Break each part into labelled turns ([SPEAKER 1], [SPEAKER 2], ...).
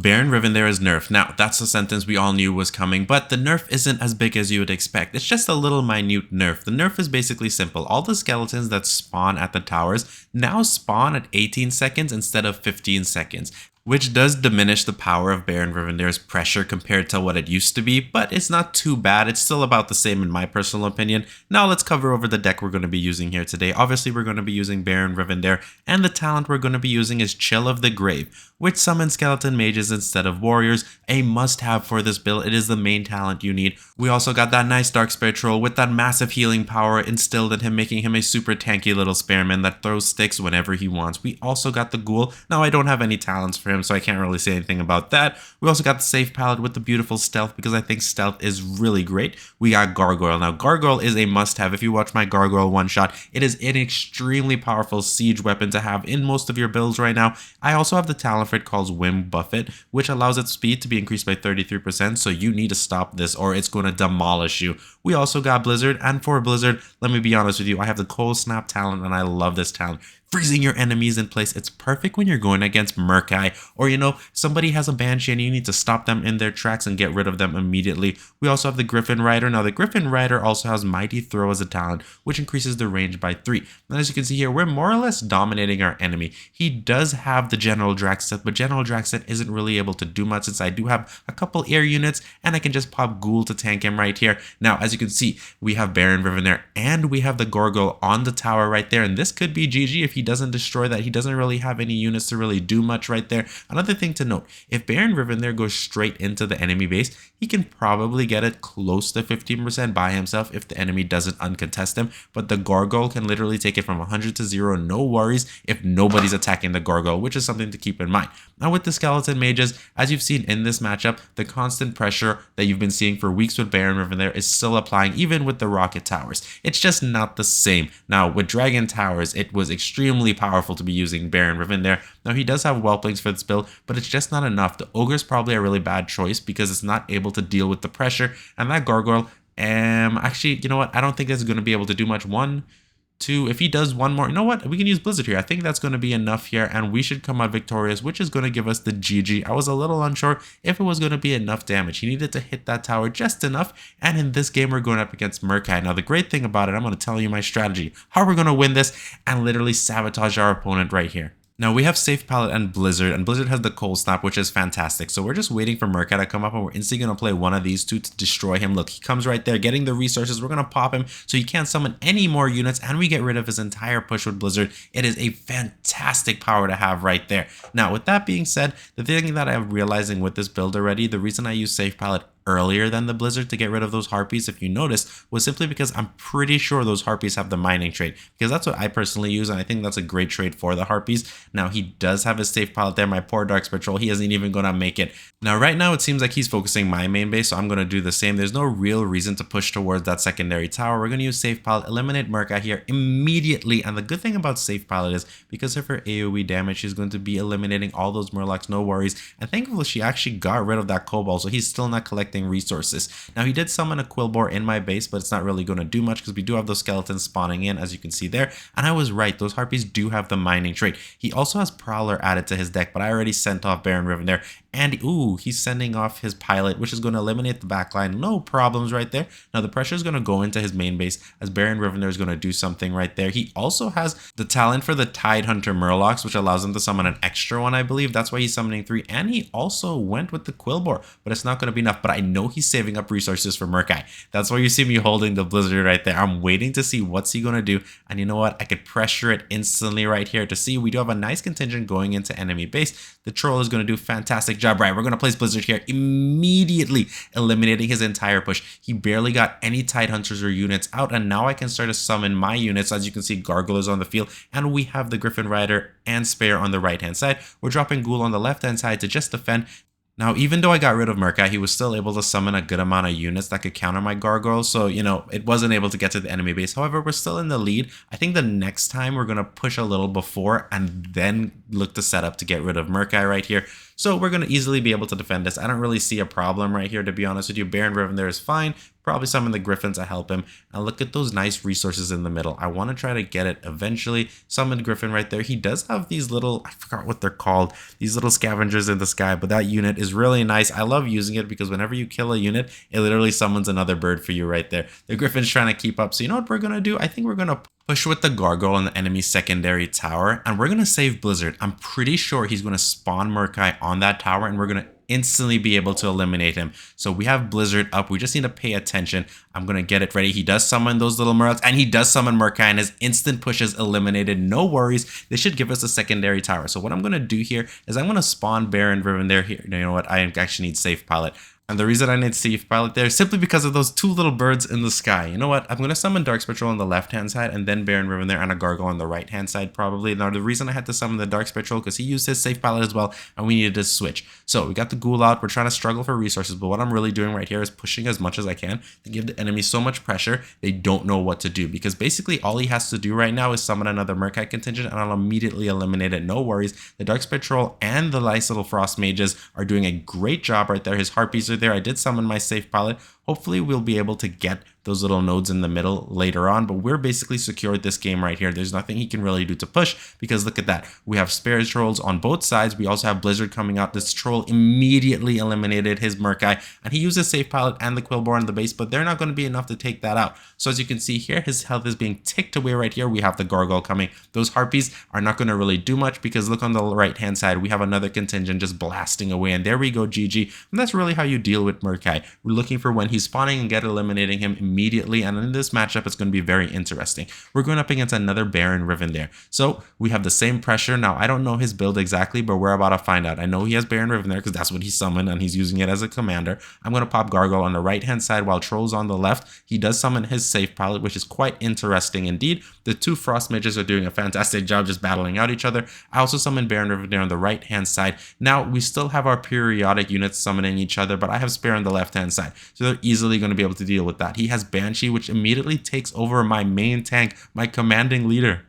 [SPEAKER 1] Baron Rivendare is nerfed. Now, that's a sentence we all knew was coming, but the nerf isn't as big as you would expect. It's just a little minute nerf. The nerf is basically simple. All the skeletons that spawn at the towers now spawn at 18 seconds instead of 15 seconds, which does diminish the power of Baron Rivendare's pressure compared to what it used to be, but it's not too bad. It's still about the same in my personal opinion. Now let's cover over the deck we're going to be using here today. Obviously, we're going to be using Baron Rivendare, and the talent we're going to be using is Chill of the Grave, which summons skeleton mages instead of warriors. A must-have for this build. It is the main talent you need. We also got that nice Dark Spear Troll with that massive healing power instilled in him, making him a super tanky little spearman that throws sticks whenever he wants. We also got the Ghoul. Now, I don't have any talents for him, so I can't really say anything about that. We also got the safe palette with the beautiful stealth, because I think stealth is really great. We got Gargoyle. Now, Gargoyle is a must-have. If you watch my Gargoyle one-shot, it is an extremely powerful siege weapon to have in most of your builds right now. I also have the talent for it called Whim Buffet, which allows its speed to be increased by 33%, so you need to stop this or it's going to demolish you. We also got Blizzard, and for Blizzard, let me be honest with you, I have the Cold Snap talent, and I love this talent. Freezing your enemies in place. It's perfect when you're going against Murk-Eye, or somebody has a Banshee and you need to stop them in their tracks and get rid of them immediately. We also have the Griffin Rider. Now the Griffin Rider also has Mighty Throw as a talent, which increases the range by 3. And as you can see here, we're more or less dominating our enemy. He does have the General Drax set, but General Drax set isn't really able to do much since I do have a couple air units and I can just pop Ghoul to tank him right here. Now, as you can see, we have Baron Rivendare and we have the Gargoyle on the tower right there, and this could be GG if he doesn't destroy that. He doesn't really have any units to really do much right there. Another thing to note, if Baron Rivendare goes straight into the enemy base, he can probably get it close to 15% by himself if the enemy doesn't uncontest him, but the Gargoyle can literally take it from 100 to 0, no worries, if nobody's attacking the Gargoyle, which is something to keep in mind. Now with the skeleton mages, as you've seen in this matchup, the constant pressure that you've been seeing for weeks with Baron Rivendare is still applying even with the rocket towers. It's just not the same. Now with dragon towers, it was extremely powerful to be using Baron Rivendare. Now he does have whelplings for this build, but it's just not enough. The ogre is probably a really bad choice because it's not able to deal with the pressure, and that Gargoyle, actually, you know what, I don't think it's going to be able to do much. 1, 2, if he does one more, you know what, we can use Blizzard here. I think that's going to be enough here, and we should come out victorious, which is going to give us the GG. I was a little unsure if it was going to be enough damage. He needed to hit that tower just enough, and in this game, we're going up against Murk-Eye. Now, the great thing about it, I'm going to tell you my strategy, how we're going to win this, and literally sabotage our opponent right here. Now we have Safe Palette and Blizzard has the Cold Snap, which is fantastic. So we're just waiting for Murk-Eye to come up, and we're instantly going to play one of these two to destroy him. Look, he comes right there, getting the resources. We're going to pop him so he can't summon any more units, and we get rid of his entire push with Blizzard. It is a fantastic power to have right there. Now, with that being said, the thing that I'm realizing with this build already, the reason I use Safe Palette earlier than the Blizzard to get rid of those harpies, if you noticed, was simply because I'm pretty sure those harpies have the mining trait, because that's what I personally use, and I think that's a great trait for the harpies. Now he does have his safe palette there. My poor Dark Patrol, he isn't even gonna make it. Now right now it seems like he's focusing my main base, so I'm gonna do the same. There's no real reason to push towards that secondary tower. We're gonna use safe palette, eliminate Murk-Eye here immediately, and the good thing about safe palette is because of her AoE damage, she's going to be eliminating all those Murlocs, no worries. And thankfully she actually got rid of that Kobold, so he's still not collecting resources. Now he did summon a Quillbore in my base, but it's not really going to do much because we do have those skeletons spawning in, as you can see there. And I was right, those harpies do have the mining trait. He also has Prowler added to his deck, but I already sent off Baron Rivendare, and ooh, he's sending off his pilot, which is going to eliminate the backline. No problems right there. Now the pressure is going to go into his main base as Baron Rivendare is going to do something right there. He also has the talent for the Tidehunter Murlocs, which allows him to summon an extra one, I believe. That's why he's summoning 3, and he also went with the Quillbore, but it's not going to be enough. But I know he's saving up resources for Murk-Eye. That's why you see me holding the Blizzard right there. I'm waiting to see what's he going to do, and you know what? I could pressure it instantly right here to see we do have a nice contingent going into enemy base. The Troll is going to do a fantastic job. Right, we're going to place Blizzard here, immediately eliminating his entire push. He barely got any Tidehunters or units out, and now I can start to summon my units. As you can see, Gargoyle is on the field, and we have the Griffin Rider and Spare on the right-hand side. We're dropping Ghoul on the left-hand side to just defend. Now, even though I got rid of Murk-Eye, he was still able to summon a good amount of units that could counter my Gargoyle, so, you know, it wasn't able to get to the enemy base. However, we're still in the lead. I think the next time we're going to push a little before and then look to set up to get rid of Murk-Eye right here. So we're going to easily be able to defend this. I don't really see a problem right here, to be honest with you. Baron Riven there is fine. Probably summon the Griffin to help him. And look at those nice resources in the middle. I want to try to get it eventually. Summon Griffin right there. He does have these little, I forgot what they're called, these little scavengers in the sky, but that unit is really nice. I love using it because whenever you kill a unit, it literally summons another bird for you right there. The Griffin's trying to keep up. So you know what we're going to do? I think we're going to push with the Gargoyle in the enemy secondary tower, and we're going to save Blizzard. I'm pretty sure he's going to spawn Murkai on that tower, and we're going to instantly be able to eliminate him. So we have Blizzard up. We just need to pay attention. I'm going to get it ready. He does summon those little Murlocs, and he does summon Murkai, and his instant push is eliminated. No worries. This should give us a secondary tower. So what I'm going to do here is I'm going to spawn Baron Riven there. Here, you know what? I actually need Safe Pilot. And the reason I need Safe Pilot there is simply because of those two little birds in the sky. You know what? I'm going to summon Dark Spectral on the left-hand side and then Baron Riven there and a Gargoyle on the right-hand side probably. Now, the reason I had to summon the Dark Spectral because he used his Safe Pilot as well and we needed to switch. So we got the Ghoul out. We're trying to struggle for resources, but what I'm really doing right here is pushing as much as I can to give the enemy so much pressure they don't know what to do, because basically all he has to do right now is summon another Murkai contingent and I'll immediately eliminate it. No worries. The Dark Spectral and the nice little Frost Mages are doing a great job right there. His Harpies are there. I did summon my Safe Pilot. Hopefully we'll be able to get those little nodes in the middle later on, but we're basically secured this game right here. There's nothing he can really do to push because look at that. We have Spare Trolls on both sides. We also have Blizzard coming out. This troll immediately eliminated his Murkai and he uses Safe Pilot and the Quillbore in the base, but they're not going to be enough to take that out. So as you can see here, his health is being ticked away right here. We have the Gargoyle coming. Those Harpies are not going to really do much because look on the right hand side, we have another contingent just blasting away, and there we go, GG. And that's really how you deal with Murkai. We're looking for when he's spawning and get eliminating him immediately, and in this matchup it's going to be very interesting. We're going up against another Baron Riven there, so we have the same pressure. Now I don't know his build exactly, but we're about to find out. I know he has Baron Riven there because that's what he summoned and he's using it as a commander. I'm going to pop Gargoyle on the right hand side while Troll's on the left. He does summon his Safe Pilot, which is quite interesting indeed. The two Frost Mages are doing a fantastic job just battling out each other. I also summoned Baron Riven there on the right hand side. Now we still have our periodic units summoning each other, but I have Spare on the left hand side, so they're easily going to be able to deal with that. He has Banshee, which immediately takes over my main tank, my commanding leader.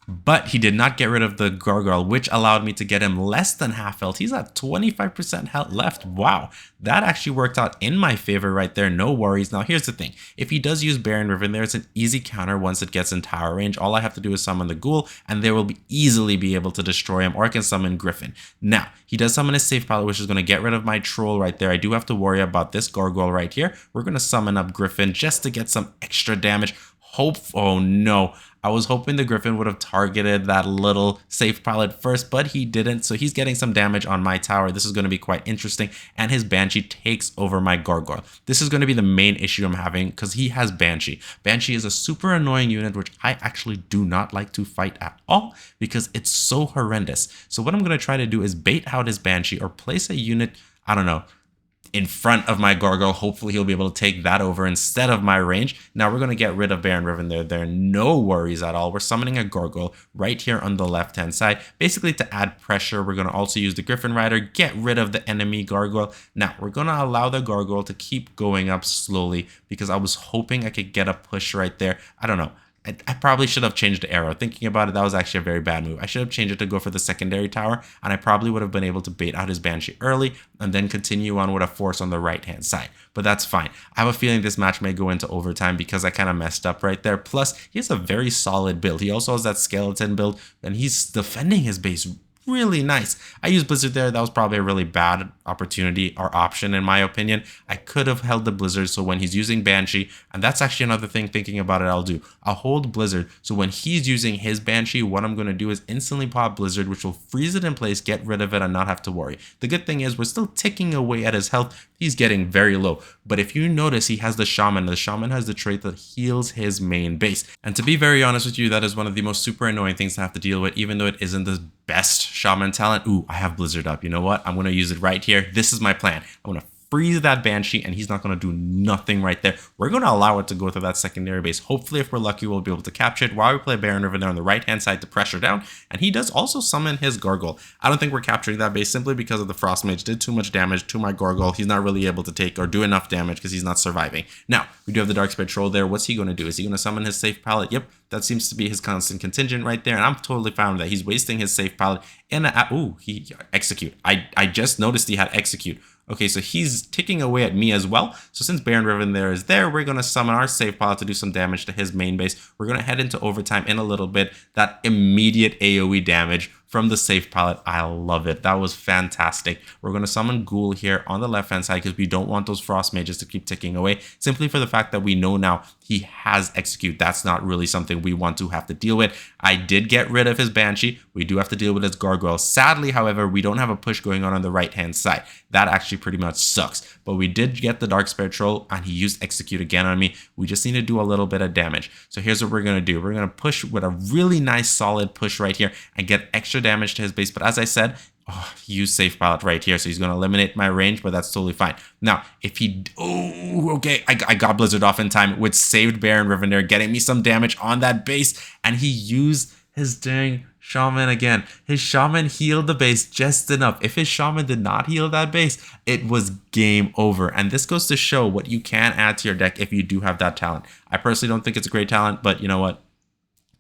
[SPEAKER 1] But he did not get rid of the Gargoyle, which allowed me to get him less than half health. He's at 25% health left. Wow, that actually worked out in my favor right there. No worries. Now, here's the thing. If he does use Baron Riven, there's an easy counter once it gets in tower range. All I have to do is summon the Ghoul, and they will easily be able to destroy him, or I can summon Griffin. Now, he does summon his Safe Pilot, which is going to get rid of my Troll right there. I do have to worry about this Gargoyle right here. We're going to summon up Griffin just to get some extra damage. Oh no, I was hoping the Griffin would have targeted that little Safe Pilot first, but he didn't, so he's getting some damage on my tower. This is going to be quite interesting, and his Banshee takes over my Gargoyle. This is going to be the main issue I'm having because he has Banshee. Banshee is a super annoying unit which I actually do not like to fight at all because it's so horrendous. So what I'm going to try to do is bait out his Banshee or place a unit, I don't know, in front of my Gargoyle. Hopefully he'll be able to take that over instead of my range. Now we're going to get rid of Baron Riven there. No worries at all. We're summoning a Gargoyle right here on the left hand side, basically to add pressure. We're going to also use the Griffin Rider, get rid of the enemy Gargoyle. Now we're going to allow the Gargoyle to keep going up slowly because I was hoping I could get a push right there. I don't know. I probably should have changed the arrow. Thinking about it, that was actually a very bad move. I should have changed it to go for the secondary tower, and I probably would have been able to bait out his Banshee early and then continue on with a force on the right-hand side. But that's fine. I have a feeling this match may go into overtime because I kind of messed up right there. Plus, he has a very solid build. He also has that skeleton build, and he's defending his base really nice. I used Blizzard there. That was probably a really bad opportunity or option in my opinion. I could have held the Blizzard so when he's using Banshee, and that's actually another thing thinking about it I'll hold Blizzard so when he's using his Banshee, what I'm going to do is instantly pop Blizzard, which will freeze it in place, get rid of it, and not have to worry. The good thing is we're still ticking away at his health. He's getting very low. But if you notice, he has the Shaman. The Shaman has the trait that heals his main base. And to be very honest with you, that is one of the most super annoying things to have to deal with, even though it isn't the best Shaman talent. Ooh, I have Blizzard up. You know what? I'm going to use it right here. This is my plan. I'm going to freeze that Banshee, and he's not going to do nothing right there. We're going to allow it to go through that secondary base. Hopefully, if we're lucky, we'll be able to capture it while we play Baron Riven there on the right-hand side to pressure down. And he does also summon his Gargoyle. I don't think we're capturing that base simply because of the Frost Mage did too much damage to my Gargoyle. He's not really able to take or do enough damage because he's not surviving. Now, we do have the Dark Spectral there. What's he going to do? Is he going to summon his Safe Pilot? Yep. That seems to be his constant contingent right there. And I'm totally fine with that. He's wasting his safe pilot in a... Ooh, he execute. I just noticed he had execute. Okay, so he's ticking away at me as well. So since Baron Riven there is there, we're going to summon our safe pilot to do some damage to his main base. We're going to head into overtime in a little bit. That immediate AoE damage from the safe pilot, I love it. That was fantastic. We're going to summon Ghoul here on the left-hand side because we don't want those Frost Mages to keep ticking away, simply for the fact that we know now he has execute. That's not really something we want to have to deal with. I did get rid of his Banshee. We do have to deal with his Gargoyle. Sadly, however, we don't have a push going on the right-hand side. That actually pretty much sucks. But we did get the Dark Spirit Troll, and he used execute again on me. We just need to do a little bit of damage. So here's what we're going to do. We're going to push with a really nice solid push right here and get extra damage to his base. But as I said, he used safe pilot right here, so he's going to eliminate my range, but that's totally fine. Now, if he... Oh, okay. I got Blizzard off in time with saved Baron Riven there, getting me some damage on that base, and he used his dang Shaman again. His Shaman healed the base just enough. If his Shaman did not heal that base, it was game over. And this goes to show what you can add to your deck if you do have that talent. I personally don't think it's a great talent, but you know what?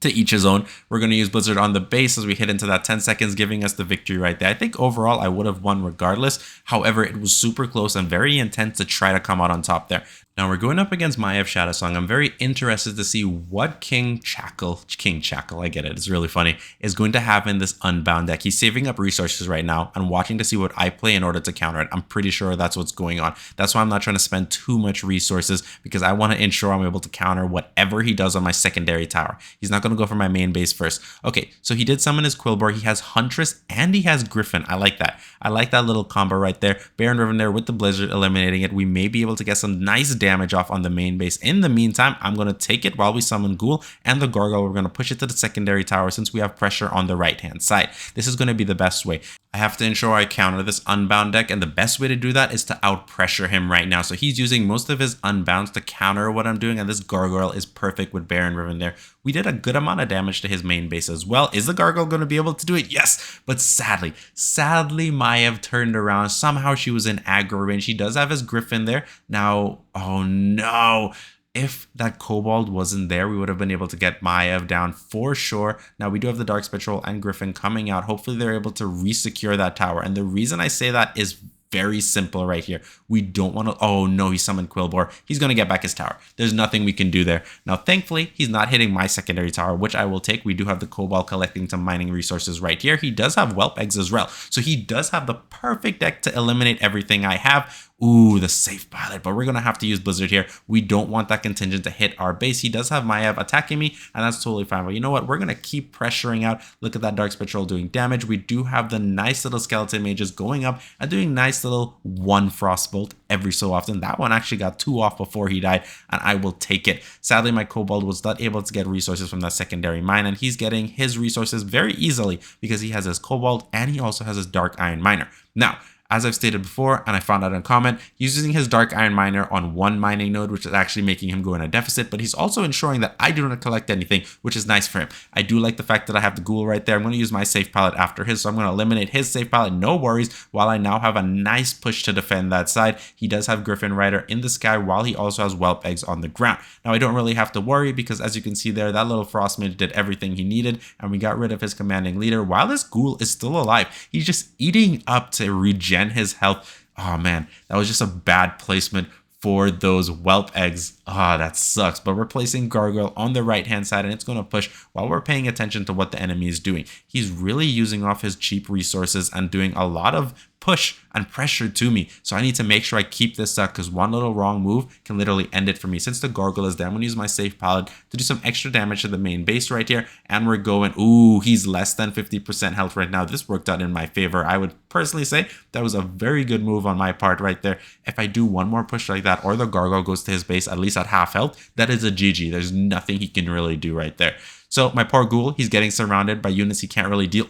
[SPEAKER 1] To each his own. We're going to use Blizzard on the base as we hit into that 10 seconds, giving us the victory right there. I think overall I would have won regardless. However, it was super close and very intense to try to come out on top there. Now we're going up against Maiev Shadowsong. I'm very interested to see what King Chackle, I get it, it's really funny, is going to have in this Unbound deck. He's saving up resources right now and watching to see what I play in order to counter it. I'm pretty sure that's what's going on. That's why I'm not trying to spend too much resources, because I want to ensure I'm able to counter whatever he does on my secondary tower. He's not going to go for my main base first. Okay, so he did summon his Quillbore. He has Huntress and he has Griffin. I like that. I like that little combo right there. Baron Riven there with the Blizzard eliminating it. We may be able to get some nice damage off on the main base. In the meantime, I'm going to take it while we summon Ghoul and the Gargoyle. We're going to push it to the secondary tower since we have pressure on the right-hand side. This is going to be the best way. I have to ensure I counter this Unbound deck, and the best way to do that is to out-pressure him right now. So he's using most of his Unbounds to counter what I'm doing, and this Gargoyle is perfect with Baron Riven there. We did a good amount of damage to his main base as well. Is the Gargoyle going to be able to do it? Yes, but sadly, Maiev turned around. Somehow she was in aggro range. She does have his Griffin there. Now, oh no. If that Kobold wasn't there, we would have been able to get Maiev down for sure. Now, we do have the Dark Spectral and Griffin coming out. Hopefully, they're able to resecure that tower. And the reason I say that is very simple right here. We don't want to... Oh, no, he summoned Quillbore. He's going to get back his tower. There's nothing we can do there. Now, thankfully, he's not hitting my secondary tower, which I will take. We do have the Cobalt collecting some mining resources right here. He does have Whelp Eggs as well. So he does have the perfect deck to eliminate everything I have. Ooh, the safe pilot, but we're going to have to use Blizzard here. We don't want that contingent to hit our base. He does have Maiev attacking me, and that's totally fine. But you know what? We're going to keep pressuring out. Look at that Dark Spectral doing damage. We do have the nice little Skeleton Mages going up and doing nice little one Frostbolt every so often. That one actually got 2 off before he died, and I will take it. Sadly, my Kobold was not able to get resources from that secondary mine, and he's getting his resources very easily because he has his Kobold and he also has his Dark Iron Miner. Now, as I've stated before, and I found out in a comment, he's using his Dark Iron Miner on one mining node, which is actually making him go in a deficit, but he's also ensuring that I do not collect anything, which is nice for him. I do like the fact that I have the Ghoul right there. I'm going to use my safe pilot after his, so I'm going to eliminate his safe pilot, no worries, while I now have a nice push to defend that side. He does have Griffin Rider in the sky, while he also has Whelp Eggs on the ground. Now, I don't really have to worry, because as you can see there, that little Frost Mage did everything he needed, and we got rid of his commanding leader, while this Ghoul is still alive. He's just eating up to regen his health. Oh man, that was just a bad placement for those Whelp Eggs. That sucks. But we're placing Gargoyle on the right-hand side, and it's going to push while we're paying attention to what the enemy is doing. He's really using off his cheap resources and doing a lot of push and pressure to me. So I need to make sure I keep this up, because one little wrong move can literally end it for me. Since the Gargoyle is there, I'm going to use my safe pilot to do some extra damage to the main base right here. And we're going, ooh, he's less than 50% health right now. This worked out in my favor. I would personally say that was a very good move on my part right there. If I do one more push like that, or the Gargoyle goes to his base at least at half health, that is a GG. There's nothing he can really do right there. So my poor Ghoul, he's getting surrounded by units he can't really deal.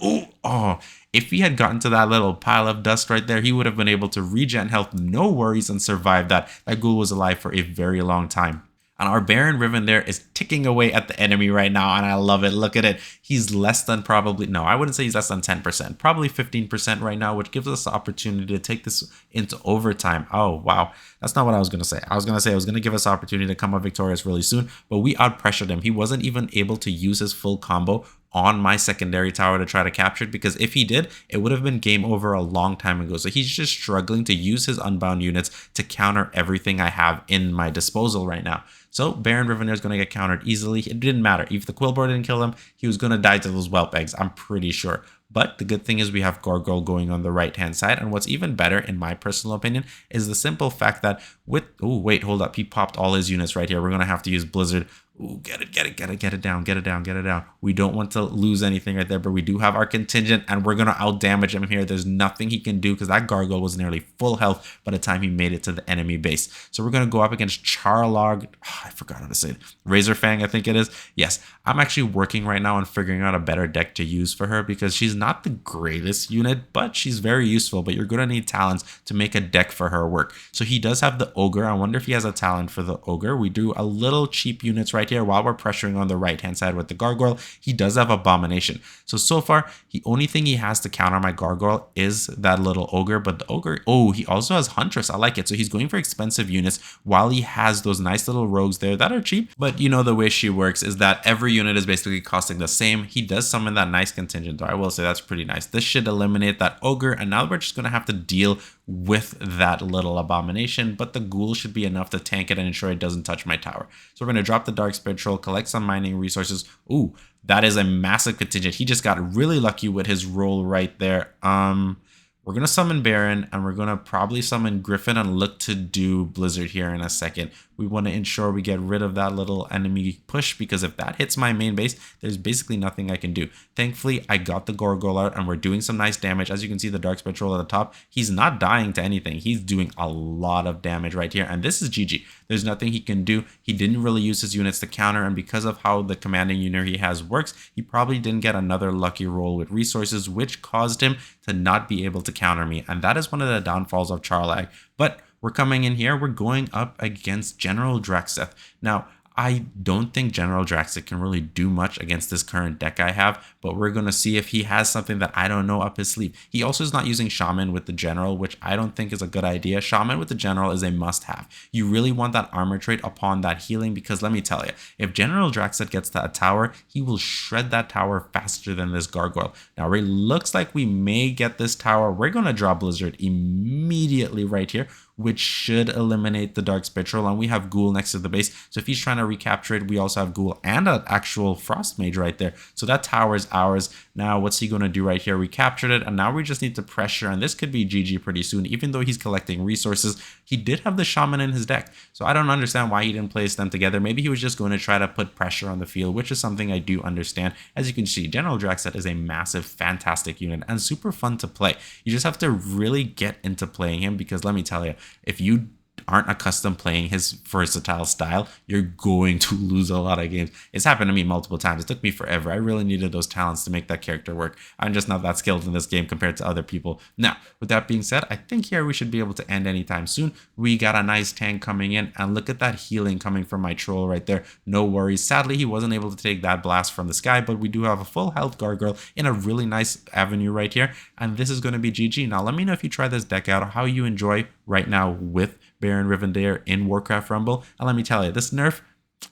[SPEAKER 1] If he had gotten to that little pile of dust right there, he would have been able to regen health, no worries, and survive that. That Ghoul was alive for a very long time. And our Baron Rivendare is ticking away at the enemy right now, and I love it. Look at it. He's less than probably, no, I wouldn't say he's less than 10%, probably 15% right now, which gives us the opportunity to take this into overtime. Oh, wow. That's not what I was going to say. I was going to give us the opportunity to come up victorious really soon, but we out-pressured him. He wasn't even able to use his full combo on my secondary tower to try to capture it, because if he did, it would have been game over a long time ago. So he's just struggling to use his unbound units to counter everything I have in my disposal right now. So Baron Rivendare is going to get countered easily. It didn't matter. If the Quillboar didn't kill him, he was going to die to those whelp eggs, I'm pretty sure. But the good thing is we have Gargoyle going on the right-hand side. And what's even better, in my personal opinion, is the simple fact that with... Oh, wait, hold up. He popped all his units right here. We're going to have to use Blizzard. Ooh, get it down. We don't want to lose anything right there, but we do have our contingent, and we're going to out-damage him here. There's nothing he can do because that Gargoyle was nearly full health by the time he made it to the enemy base. So we're going to go up against Charlog. Oh, I forgot how to say it. Razorfang, I think it is. Yes, I'm actually working right now on figuring out a better deck to use for her because she's not the greatest unit, but she's very useful. But you're going to need talents to make a deck for her work. So he does have the Ogre. I wonder if he has a talent for the Ogre. We do a little cheap units right here while we're pressuring on the right hand side with the Gargoyle. He does have Abomination. So far, the only thing he has to counter my Gargoyle is that little Ogre, but the Ogre, oh, he also has Huntress. I like it. So he's going for expensive units while he has those nice little rogues there that are cheap. But you know, the way she works is that every unit is basically costing the same. He does summon that nice contingent though. I will say that's pretty nice. This should eliminate that Ogre, and now we're just going to have to deal with that little Abomination, but the Ghoul should be enough to tank it and ensure it doesn't touch my tower. So we're going to drop the Dark Spirit Troll, collect some mining resources. Ooh, that is a massive contingent. He just got really lucky with his roll right there. We're going to summon Baron, and we're going to probably summon Griffin and look to do Blizzard here in a second. We want to ensure we get rid of that little enemy push, because if that hits my main base, there's basically nothing I can do. Thankfully, I got the Gargoyle out, and we're doing some nice damage. As you can see, the Dark Spirit Troll at the top, he's not dying to anything. He's doing a lot of damage right here, and this is GG. There's nothing he can do. He didn't really use his units to counter, and because of how the commanding unit he has works, he probably didn't get another lucky roll with resources, which caused him to not be able to counter me, and that is one of the downfalls of Charlag. But we're coming in here, we're going up against General Draxeth. Now, I don't think General Draxeth can really do much against this current deck I have, but we're going to see if he has something that I don't know up his sleeve. He also is not using Shaman with the General, which I don't think is a good idea. Shaman with the General is a must-have. You really want that armor trait upon that healing, because let me tell you, if General Draxeth gets to a tower, he will shred that tower faster than this Gargoyle. Now, it looks like we may get this tower. We're going to draw Blizzard immediately right here, which should eliminate the Dark Spirit Troll, and we have Ghoul next to the base. So if he's trying to recapture it, we also have Ghoul and an actual Frost Mage right there. So that tower is ours. Now, what's he going to do right here? We captured it, and now we just need to pressure, and this could be GG pretty soon. Even though he's collecting resources, he did have the Shaman in his deck. So I don't understand why he didn't place them together. Maybe he was just going to try to put pressure on the field, which is something I do understand. As you can see, General Draxeth is a massive, fantastic unit and super fun to play. You just have to really get into playing him, because let me tell you, if you aren't accustomed playing his versatile style, you're going to lose a lot of games. It's happened to me multiple times. It took me forever. I really needed those talents to make that character work. I'm just not that skilled in this game compared to other people. Now, with that being said, I think here we should be able to end anytime soon. We got a nice tank coming in, and look at that healing coming from my troll right there. No worries. Sadly, he wasn't able to take that blast from the sky, but we do have a full health Gargoyle in a really nice avenue right here, and this is going to be GG. Now, let me know if you try this deck out, how you enjoy right now with Baron Rivendare in Warcraft Rumble. And let me tell you, this nerf,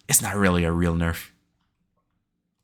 [SPEAKER 1] it's not really a real nerf.